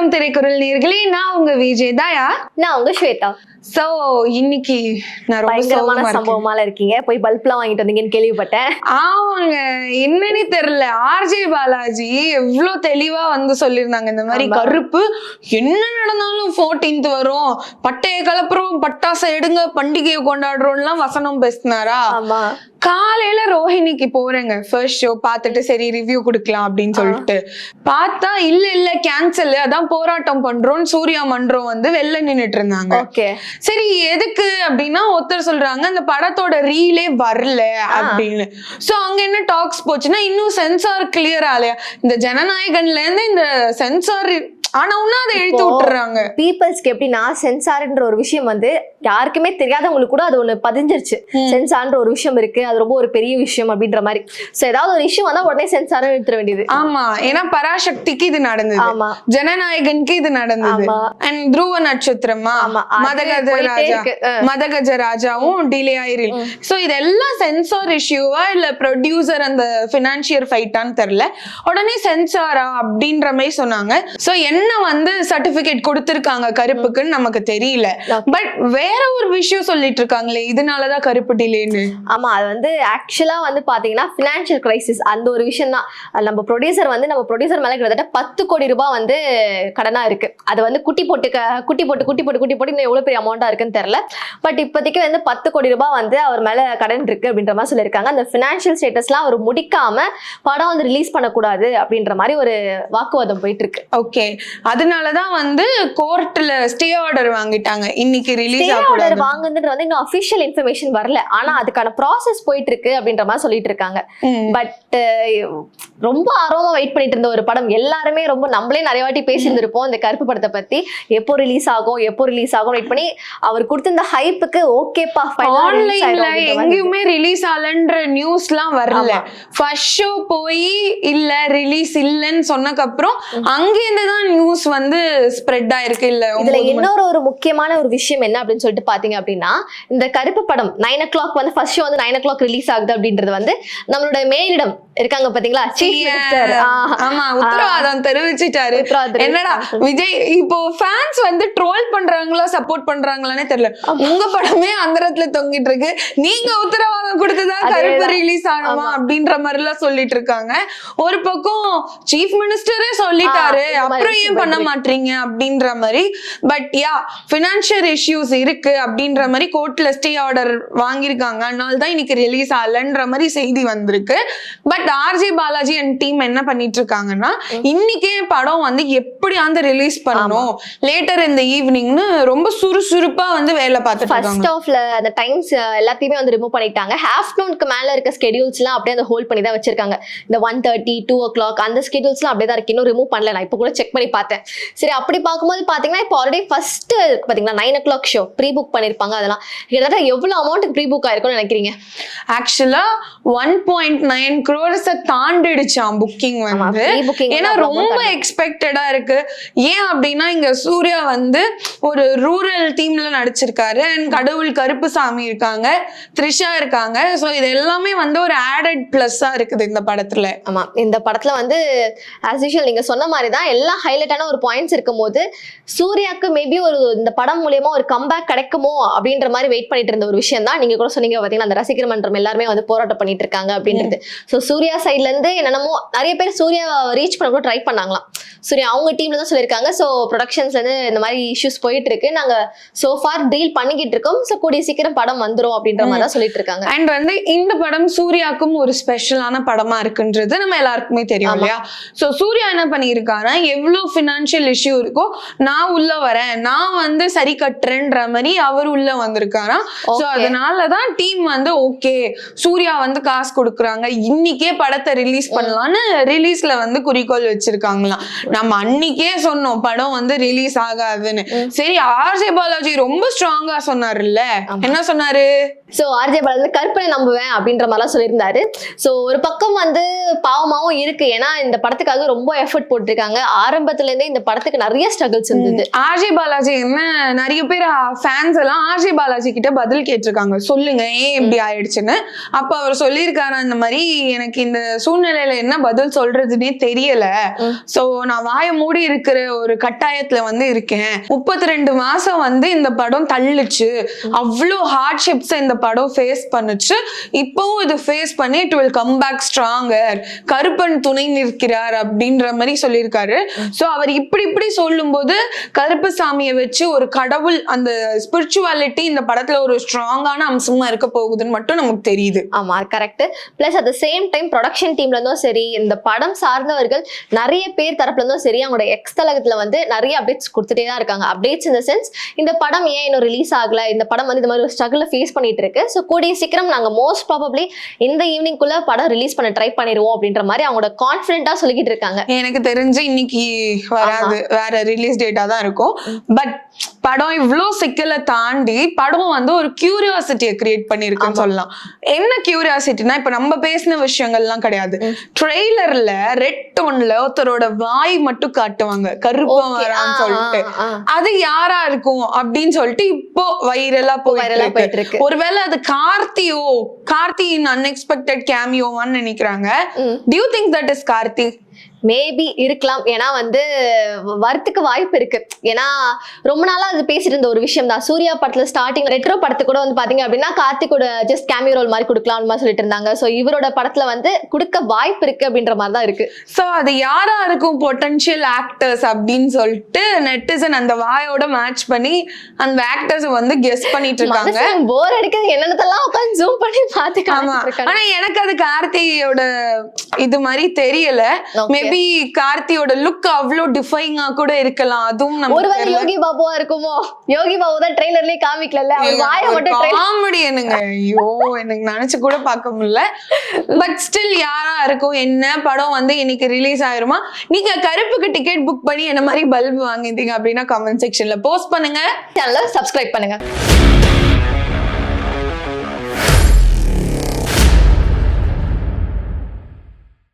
வணக்கம் திரைக்குறள் நேயர்களே, நான் உங்க விஜய் தாயா. நான் உங்க ஸ்வேதா. சோ இன்னைக்கு நான் ரொம்ப பயங்கரமான சம்பவமால இருக்கீங்க. போய் பல்ப்லாம் வாங்கிட்டு வந்தீங்கன்னு கேள்விப்பட்டேன். ஆமாங்க, என்னன்னு தெரியல. ஆர்ஜே பாலாஜி எவ்வளவு தெளிவா வந்து சொல்லியிருந்தாங்க. இந்த மாதிரி கருப்பு என்ன நடந்தாலும் 14th வரும், பட்டைய கலப்புறோம், பட்டாசை எடுங்க, பண்டிகையை கொண்டாடுறோம்லாம் வசனம் பேசினாரா. காலையில ரோஹிணிக்கு போறேங்க, ஃபர்ஸ்ட் ஷோ பார்த்துட்டு சரி ரிவ்யூ கொடுக்கலாம் அப்படின்னு சொல்லிட்டு பார்த்தா இல்ல கேன்சல், அதான் போராட்டம் பண்றோம்னு சூர்யா மன்றம் வந்து வெளில நின்னுட்டு இருந்தாங்க. சரி எதுக்கு அப்படின்னா ஒருத்தர் சொல்றாங்க அந்த படத்தோட ரீலே வரல அப்படின்னு. சோ அங்க என்ன டாக்ஸ் போச்சுன்னா, இன்னும் சென்சார் கிளியர் ஆலையா, இந்த ஜனநாயகன்ல இருந்து இந்த சென்சார் ஆனா ஒன்னும் அதை எழுத்து விட்டுறாங்க. பீப்புள்ஸ்க்கு எப்படின்னா சென்சார்ன்ற ஒரு விஷயம் வந்து யாருக்குமே தெரியாதவங்களுக்கு கூட அது ஒண்ணு பதிஞ்சிருச்சு. சென்சார்ன்ற ஒரு விஷயம் இருக்கு, அது ரொம்ப ஒரு பெரிய விஷயம் அப்படின்ற மாதிரி. சோ ஏதாவது ஒரு விஷயம் வந்தா உடனே சென்சார் எடுத்துட வேண்டியது. ஆமா, ஏன்னா பராசக்திக்கு இது நடந்தது, ஜனநாயகனுக்கு இது நடந்தது, அண்ட் துருவ நட்சத்திரமா மதகஜ ராஜாவும் டிலே ஆயிரில். சோ இதெல்லாம் சென்சார் இஷ்யூவா இல்ல ப்ரொடியூசர் அந்த பினான்சியர் ஃபைட்டான்னு தெரியல. உடனே சென்சாரா அப்படின்ற மாதிரி சொன்னாங்க. சோ என்ன வந்து சர்டிபிகேட் கொடுத்திருக்காங்க கருப்புக்குன்னு நமக்கு தெரியல. பட் வேற ஒரு விஷயம் சொல்லிட்டு இருக்காங்களே, இதனாலதான் கருப்பு டிலேன்னு. ஆமா, அது வந்து ஆக்சுவலா வந்து பாத்தீங்கன்னா பினான்சியல் கிரைசிஸ் அந்த ஒரு விஷயம் தான். நம்ம ப்ரொடியூசர் மேல கிட்டத்தட்ட 10 கோடி ரூபாய் வந்து கடனா இருக்கு. அது வந்து குட்டி போட்டு இன்னும் எவ்வளவு பெரிய அமௌண்டா இருக்குன்னு தெரியல. பட் இப்போதைக்கு வந்து 10 கோடி ரூபாய் வந்து அவர் மேல கடன் இருக்கு அப்படின்ற மாதிரி சொல்லியிருக்காங்க. அந்த பினான்சியல் ஸ்டேட்டஸ்லாம் அவர் முடிக்காம படம் வந்து ரிலீஸ் பண்ணக்கூடாது அப்படின்ற மாதிரி ஒரு வாக்குவாதம் போயிட்டு இருக்கு. ஓகே, அதனாலதான் வந்து கோர்ட்ல ஸ்டே ஆர்டர் வாங்கிட்டாங்க. இன்னைக்கு ரிலீஸ் ஆர்டர் வாங்குனது வந்து இன்னும் அபிஷியல் இன்ஃபர்மேஷன் வரல, ஆனா அதுக்கான ப்ராசஸ் போயிட்டு இருக்கு அப்படின்ற மாதிரி சொல்லிட்டு இருக்காங்க. பட் ரொம்ப ஆர்வமா வெயிட் பண்ணிட்டு இருந்த ஒரு படம், எல்லாருமே ரொம்ப நம்மளே நிறைய வாட்டி பேசியிருந்திருப்போம் இந்த கருப்பு படத்தை பத்தி, எப்போ ரிலீஸ் ஆகும் வெயிட் பண்ணி அவர் கொடுத்த இந்த ஹைப்புக்கு ஓகேப்பா ஆன்லைன்ல எங்கேயுமே ரிலீஸ் ஆகலன்ற நியூஸ்லாம் வரல. ஃபர்ஸ்ட் ஷோ போய் இல்ல ரிலீஸ் இல்லன்னு சொன்னதுக்கு அப்புறம் அங்கேருந்து தான் நியூஸ் வந்து ஸ்ப்ரெட் ஆயிருக்கு. இல்ல இதுல இன்னொரு ஒரு முக்கியமான ஒரு விஷயம் என்ன அப்படின்னு சொல்லிட்டு பாத்தீங்க அப்படின்னா, இந்த கருப்பு படம் 9 o'clock வந்து ஃபர்ஸ்ட் ஷோ வந்து 9 o'clock ரிலீஸ் ஆகுது அப்படின்றது வந்து நம்மளோட மேலிடம் இருக்காங்க பாத்தீங்களா, சீஃப் மினிஸ்டர். ஆமா, உத்தரவாதம் தெரிவிச்சிட்டாரு. என்னடா விஜய் இப்போ ஃபேன்ஸ் வந்து ட்ரோல் பண்றாங்களா சப்போர்ட் பண்றாங்களானே தெரியல. உங்க படமே அந்தரத்துல தொங்கிட்டு இருக்கு, நீங்க உத்தரவாதம் கொடுத்துதான் கருப்பு ரிலீஸ் ஆகணுமா அப்படின்ற மாதிரி எல்லாம் சொல்லிட்டு இருக்காங்க. ஒரு பக்கம் சீஃப் மினிஸ்டரே சொல்லிட்டாரு, அப்புறம் ஏன் பண்ண மாட்டீங்க அப்படின்ற மாதிரி. பட் பினான்சியல் இஷ்யூஸ் இருக்கு அப்படின்ற மாதிரி கோர்ட்ல ஸ்டே ஆர்டர் வாங்கியிருக்காங்க, அதனால தான் இன்னைக்கு ரிலீஸ் ஆகலன்ற மாதிரி செய்தி வந்திருக்கு. But RJ Balaji and team என்ன பண்ணிட்டு இருக்காங்கன்னா, இன்னைக்கே படம் வந்து எப்படி அந்த ரிலீஸ் பண்ணணும் லேட்டர் இந்த ஈவினிங்னு ரொம்ப சுறுசுறுப்பா வந்து வேலை பார்த்துட்டு இருக்காங்க. ஃபர்ஸ்ட் ஆஃப்ல அந்த டைம்ஸ் எல்லாத்தையுமே வந்து ரிமூவ் பண்ணிட்டாங்க. ஆஃப்டர்நூனுக்கு மேல இருக்க ஸ்கெடியூல்ஸ் எல்லாம் அப்படியே அந்த ஹோல்ட் பண்ணி தான் வச்சிருக்காங்க. இந்த 1:30 2 o'clock அந்த ஸ்கெடியூல்ஸ் எல்லாம் அப்படியே தான் இருக்கு, இன்னும் ரிமூவ் பண்ணல. நான் இப்போ கூட செக் பண்ணி பார்த்தேன். சரி, அப்படி பார்க்கும்போது பாத்தீங்கன்னா இப்போ ஆல்ரெடி ஃபர்ஸ்ட் பாத்தீங்கன்னா 9 o'clock ஷோ ப்ரீ புக் பண்ணிருப்பாங்க. அதெல்லாம் கிட்டத்தட்ட எவ்வளவு அமௌண்ட்டுக்கு ப்ரீ புக் ஆயிருக்கும்னு நினைக்கிறீங்க? ஆக்சுவலா 1.9 crores தாண்டிடுச்சாம் புக்கிங் வந்து. ஏன்னா ரொம்ப எக்ஸ்பெக்டடா இருக்கு. ஏன் அப்படின்னா இங்க சூர்யா வந்து ஒரு ரூரல் தீம்ல நடிச்சிருக்காரு, அண்ட் கடவுள் கருப்புசாமி இருக்காங்க, த்ரிஷா இருக்காங்க. சோ இது எல்லாமே வந்து ஒரு ஆடட் பிளஸ்ஸா இருக்குது இந்த படத்துல. ஆமா, இந்த படத்துல வந்து ஆஸ் யூஷுவல் நீங்க சொன்ன மாதிரி தான் எல்லாம் ஹைலைட்டான ஒரு பாயிண்ட்ஸ் இருக்கும் போது சூர்யாக்கு மேபி ஒரு இந்த படம் மூலியமா ஒரு கம்பேக் கிடைக்குமோ அப்படின்ற மாதிரி வெயிட் பண்ணிட்டு இருந்த ஒரு விஷயம் தான். நீங்க கூட சொன்னீங்க பாத்தீங்கன்னா அந்த ரசிகர் மன்றம் எல்லாருமே வந்து போராட்டம் பண்ணிட்டு இருக்காங்க அப்படின்றது. சோ சூர்யா சைட்ல இருந்து என்னென்னமோ நிறைய பேர் சூர்யா ரீச் பண்ண கூட ட்ரை பண்ணாங்களாம். சூர்யா அவங்க டீம்ல தான் சொல்லியிருக்காங்க. சோ ப்ரொடக்ஷன்ஸ்ல இருந்து இந்த மாதிரி இஷ்யூஸ் போயிட்டு இருக்கு, நாங்க சோ ஃபார் டீல் பண்ணிக்கிட்டு இருக்கோம், சோ கூடிய சீக்கிரம் படம் வந்துரும் அப்படின்ற மாதிரி தான் சொல்லிட்டு இருக்காங்க. அண்ட் வந்து இந்த படம் சூர்யாக்கும் ஒரு ஸ்பெஷலான படமா இருக்குன்றது நம்ம எல்லாருக்குமே தெரியும் இல்லையா. சோ சூர்யா என்ன பண்ணியிருக்காரு, எவ்வளவு பினான்சியல் இஷ்யூ இருக்கோ நான் உள்ள வரேன், நான் வந்து சரி கட்டுறேன்ற மாதிரி அவர் உள்ள வந்திருக்காராம். சோ அதனாலதான் டீம் வந்து ஓகே சூர்யா வந்து காசு கொடுக்குறாங்க, இன்னைக்கே படத்தை ரிலீஸ் பண்ணலாம்னு ரிலீஸ்ல வந்து குறிக்கோள் வச்சிருக்காங்களாம். நம்ம அன்னைக்கே சொன்னோம் படம் வந்து ரிலீஸ் ஆகாதுன்னு. சரி, ஆர்ஜே பாலாஜி ரொம்ப ஸ்ட்ராங்கா சொன்னாருல்ல, என்ன சொன்னாரு? சோ ஆர்ஜே பாலாஜி கற்பனை நம்புவேன் அப்படின்ற மாதிரிலாம் சொல்லியிருந்தாரு. சோ ஒரு பக்கம் வந்து பாவமாவும் இருக்கு, ஏன்னா இந்த படத்துக்காக ரொம்ப எஃபர்ட் போட்டிருக்காங்க. ஆரம்பத்துல ஆரம்பத்துல இருந்தே இந்த படத்துக்கு நிறைய ஸ்ட்ரகிள்ஸ் இருந்தது. ஆர்ஜே பாலாஜி என்ன நிறைய பேர் ஃபேன்ஸ் எல்லாம் ஆர்ஜே பாலாஜி கிட்ட பதில் கேட்டிருக்காங்க, சொல்லுங்க ஏன் இப்படி ஆயிடுச்சுன்னு. அப்ப அவர் சொல்லியிருக்காரு, அந்த மாதிரி எனக்கு இந்த சூழ்நிலையில என்ன பதில் சொல்றதுன்னே தெரியல, சோ நான் வாய மூடி இருக்கிற ஒரு கட்டாயத்துல வந்து இருக்கேன். 32 மாசம் வந்து இந்த படம் தள்ளுச்சு, அவ்வளோ ஹார்ட்ஷிப்ஸ் இந்த படம் ஃபேஸ் பண்ணுச்சு, இப்பவும் இது ஃபேஸ் பண்ணி it will come back stronger, Karuppan துணை நிற்கிறார் அப்படின்ற மாதிரி சொல்லியிருக்காரு. சோ அவர் இப்படி சொல்லும்போது கருப்பசாமியை வச்சு ஒரு கடவுள், அந்த ஸ்பிரிச்சுவாலிட்டி இந்த படத்துல ஒரு ஸ்ட்ராங்கான அம்சமா இருக்க போகுதுன்னு மட்டும் நமக்கு தெரியுது. ஆமா correct. Plus at the same time production டீம்ல இருந்தும் சரி, இந்த படம் சார்ந்தவர்கள் நிறைய பேர் தரப்புல இருந்தும் சரி, அவங்களோட எக்ஸ் தளத்துல வந்து நிறைய அப்டேட்ஸ் கொடுத்துட்டே தான் இருக்காங்க. அப்டேட்ஸ் இந்த சென்ஸ், இந்த படம் ஏன் இன்னும் ரிலீஸ் ஆகல, இந்த படம் வந்து இந்த மாதிரி ஒரு ஸ்ட்ரகிள் ஃபேஸ் பண்ணிட்டு இருக்கு, ஸோ கூடிய சீக்கிரம் நாங்க மோஸ்ட் ப்ராபப்ளி இந்த ஈவினிங் குள்ள படம் ரிலீஸ் பண்ண ட்ரை பண்ணிடுவோம் அப்படின்ற மாதிரி அவங்களோட கான்ஃபிடென்ட்டா சொல்லிக்கிட்டு இருக்காங்க. எனக்கு தெரிஞ்சு இன்னைக்கு வராது, வேற ரிலீஸ் டேட்டா தான் இருக்கும். பட் படம் இவ்வளோ சிக்கலை தாண்டி படம் வந்து ஒரு கியூரியாசிட்டியை கிரியேட் பண்ணிருக்குன்னு சொல்லலாம். என்ன கியூரியாசிட்டினா, இப்ப நம்ம பேசின விஷயங்கள்லாம் கிடையாது. ட்ரெய்லர்ல ரெட் டோன்ல ஒருத்தரோட வாய் மட்டும் காட்டுவாங்க, கருப்பம் வரான்னு சொல்லிட்டு, அது யாரா இருக்கும் அப்படின்னு சொல்லிட்டு இப்போ வைரலா போயிட்டு இருக்கு. ஒருவேளை அது கார்த்தியின் அன்எக்ஸ்பெக்டட் கேமியோவான்னு நினைக்கிறாங்க. Do you think that is Karthi? Maybe இருக்கலாம். ஏன்னா வந்து வரத்துக்கு வாய்ப்பு இருக்கு. ஏன்னா ரொம்ப நாளா அது பேசிட்டு இருந்த ஒரு விஷயம் தான். சூர்யா படத்துல ஸ்டார்டிங் ரெட்ரோ படத்துக்கு கூட வந்து பாத்தீங்க அப்படின்னா கார்த்திகோட ஜஸ்ட் கேமியோ ரோல் மாதிரி கொடுக்கலாம் மாதிரி சொல்லிட்டு இருந்தாங்க. சோ இவரோட படத்துல வந்து கொடுக்க வாய்ப்பு இருக்கு அப்படின்ற மாதிரி தான் இருக்கு. சோ அது யாரா இருக்கும் பொட்டன்ஷியல் ஆக்டர்ஸ் அப்படின்னு சொல்லிட்டு நெட்டிசன் அந்த வாயோட மேட்ச் பண்ணி அந்த ஆக்டர்ஸ் வந்து கெஸ் பண்ணிட்டு இருக்காங்க. போர் அடிக்குது, என்னென்னதெல்லாம் உட்காந்து ஜூம் பண்ணி பாத்துக்காம. ஆனா எனக்கு அது கார்த்தியோட இது மாதிரி தெரியல. மேபி கார்த்தியோட லுக் அவ்வளோ டிஃபைங்கா கூட இருக்கலாம். அதுவும் நம்ம ஒருவேளை யோகி பாபுவா இருக்குமோ? யோகி பாபு தான் ட்ரெய்லர்லயே காமிக்கல, அவர் வாயை மட்டும் காமெடி. என்னங்க ஐயோ, எனக்கு நினைச்சு கூட பார்க்க முடியல. பட் ஸ்டில் யாரா இருக்கும், என்ன படம் வந்து இன்னைக்கு ரிலீஸ் ஆயிருமா? நீங்க கருப்புக்கு டிக்கெட் புக் பண்ணி என்ன மாதிரி பல்ப் வாங்கிட்டீங்க அப்படின்னா கமெண்ட் செக்ஷன்ல போஸ்ட் பண்ணுங்க, சேனலை சப்ஸ்கிரைப் பண்ணுங்க.